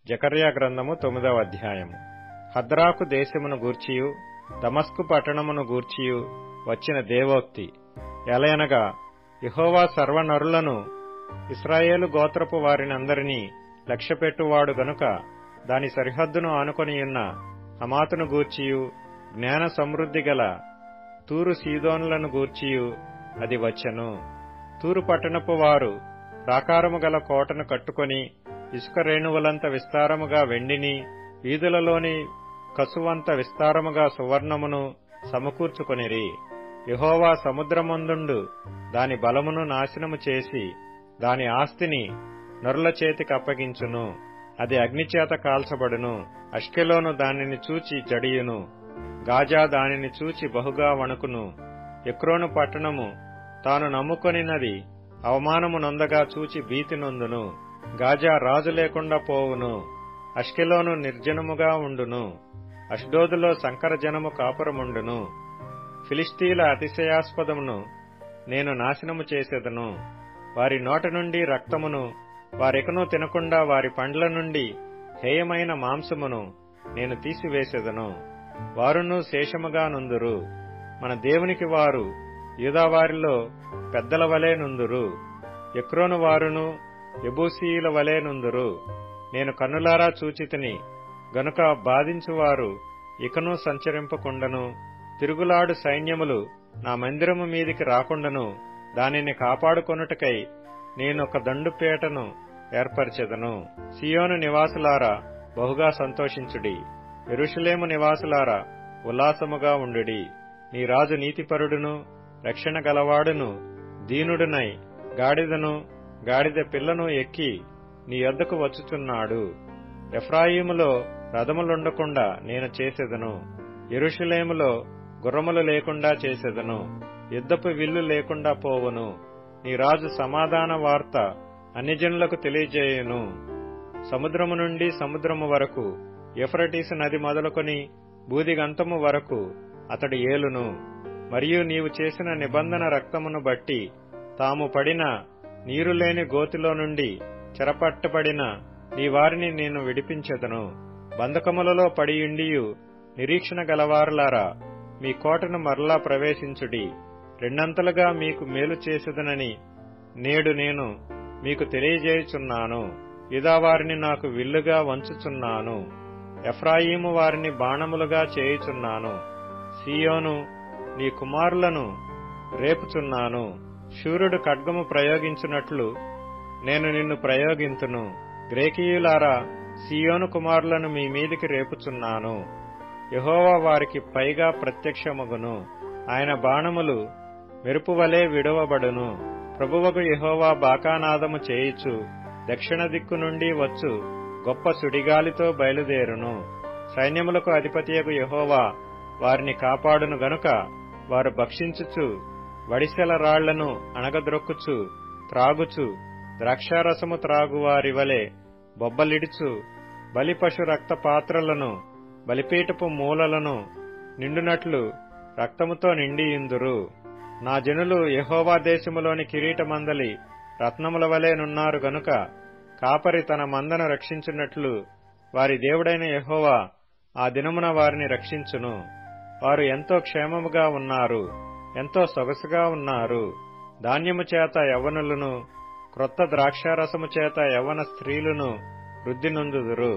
జకర్యా గ్రంథము 9వ అధ్యాయము. హద్రాకు దేశమును గూర్చియు దమస్కు పట్టణమును గూర్చియు వచ్చిన దేవోక్తి. ఎలయనగా యెహోవా సర్వనరులను ఇశ్రాయేలు గోత్రపు వారినందరినీ లక్ష్యపెట్టువాడు గనుక దాని సరిహద్దును ఆనుకొనియున్న హమాతును గూర్చియు జ్ఞాన సమృద్ధి గల తూరు సీదోనులను గూర్చియు అది వచ్చెను. తూరు పట్టణపు వారు ప్రాకారము గల కోటను కట్టుకొని ఇసుక రేణువులంత విస్తారముగా వెండిని, వీధులలోని కసువంత విస్తారముగా సువర్ణమును సమకూర్చుకొనిరి. యెహోవా సముద్రమందుండు దాని బలమును నాశనము చేసి దాని ఆస్తిని నరుల చేతికి అప్పగించును. అది అగ్నిచేత కాల్చబడును. అష్కెలోను దానిని చూచి జడియును. గాజా దానిని చూచి బహుగా వణుకును. ఎక్రోను పట్టణము తాను నమ్ముకొనినది అవమానము నొందగా చూచి భీతి నొందును. గాజా రాజు లేకుండా పోవును. అష్కెలోను నిర్జనముగా ఉండును. అష్డోదులో సంకరజనము కాపురముండును. ఫిలిష్తీల అతిశయాస్పదమును నేను నాశనము చేసేదను. వారి నోట నుండి రక్తమును వారెకనూ తినకుండా వారి పండ్ల నుండి హేయమైన మాంసమును నేను తీసివేసేదను. వారును శేషముగా నుందురు. మన దేవునికి వారు యూదావారిలో పెద్దల వలె నుందురు. ఎక్రోను వారును యెబూసీయుల వలె నుందురు. నేను కన్నులారా చూచితిని గనుక బాధించువారు ఇకనూ సంచరింపకుండను. తిరుగులాడు సైన్యములు నా మందిరము మీదికి రాకుండను. దానిని కాపాడుకొనుటకై నేనొక దండుపేటను ఏర్పరచెదను. సియోను నివాసులారా బహుగా సంతోషించుడి. యెరూషలేము నివాసులారా ఉల్లాసముగా ఉండుడి. నీ రాజు నీతిపరుడును రక్షణ గలవాడును దీనుడునై గాడిదను గాడిద పిల్లను ఎక్కి నీ యొద్దకు వచ్చుచున్నాడు. ఎఫ్రాయిములో రథములుండకుండా నేను చేసేదను. యెరూషలేములో గుర్రములు లేకుండా చేసేదను. యుద్ధపు విల్లు లేకుండా పోవును. నీ రాజు సమాధాన వార్త అన్యజనులకు తెలియజేయును. సముద్రము నుండి సముద్రము వరకు, యూఫ్రటీసు నది మొదలుకొని బూదిగంతము వరకు అతడు ఏలును. మరియు నీవు చేసిన నిబంధన రక్తమును బట్టి తాము పడిన నీరులేని గోతిలో నుండి చెరపట్టబడిన నీ వారిని నేను విడిపించెదను. బంధకములలో పడియుండియు నిరీక్షణ గలవారులారా మీ కోటను మరలా ప్రవేశించుడి. రెండంతలుగా మీకు మేలు చేసేదనని నేడు నేను మీకు తెలియజేయుచున్నాను. యూదావారిని నాకు విల్లుగా వంచుచున్నాను. ఎఫ్రాయిము వారిని బాణములుగా చేయుచున్నాను. సీయోను నీ కుమారులను రేపుచున్నాను. శూరుడు ఖడ్గము ప్రయోగించున్నట్లు నేను నిన్ను ప్రయోగింతును. గ్రేకీయులారా సీయోను కుమారులను మీ మీదికి రేపుచున్నాను. యెహోవా వారికి పైగా ప్రత్యక్షమగును. ఆయన బాణములు మెరుపువలే విడువబడును. ప్రభువగు యెహోవా బాకానాదము చేయుచు దక్షిణ దిక్కు నుండి వచ్చు గొప్ప సుడిగాలితో బయలుదేరును. సైన్యములకు అధిపతియగు యెహోవా వారిని కాపాడును గనుక వారు భక్షించుచు వడిసెల రాళ్లను అణగద్రొక్కుచు త్రాగుచు ద్రాక్షారసము త్రాగువారి వలె బొబ్బలిడుచు బలిపశు రక్త పాత్రలను బలిపీఠపు మూలలను నిండునట్లు రక్తముతో నిండియుందురు. నా జనులు యెహోవా దేశములోని కిరీటమందలి రత్నముల వలె నున్నారు గనుక కాపరి తన మందను రక్షించున్నట్లు వారి దేవుడైన యెహోవా ఆ దినమున వారిని రక్షించును. వారు ఎంతో క్షేమముగా ఉన్నారు, ఎంతో సొగసుగా ఉన్నారు. ధాన్యము చేత యవ్వనులను, క్రొత్త ద్రాక్షారసము చేత యవ్వన స్త్రీలను వృద్ధి నొందుదురు.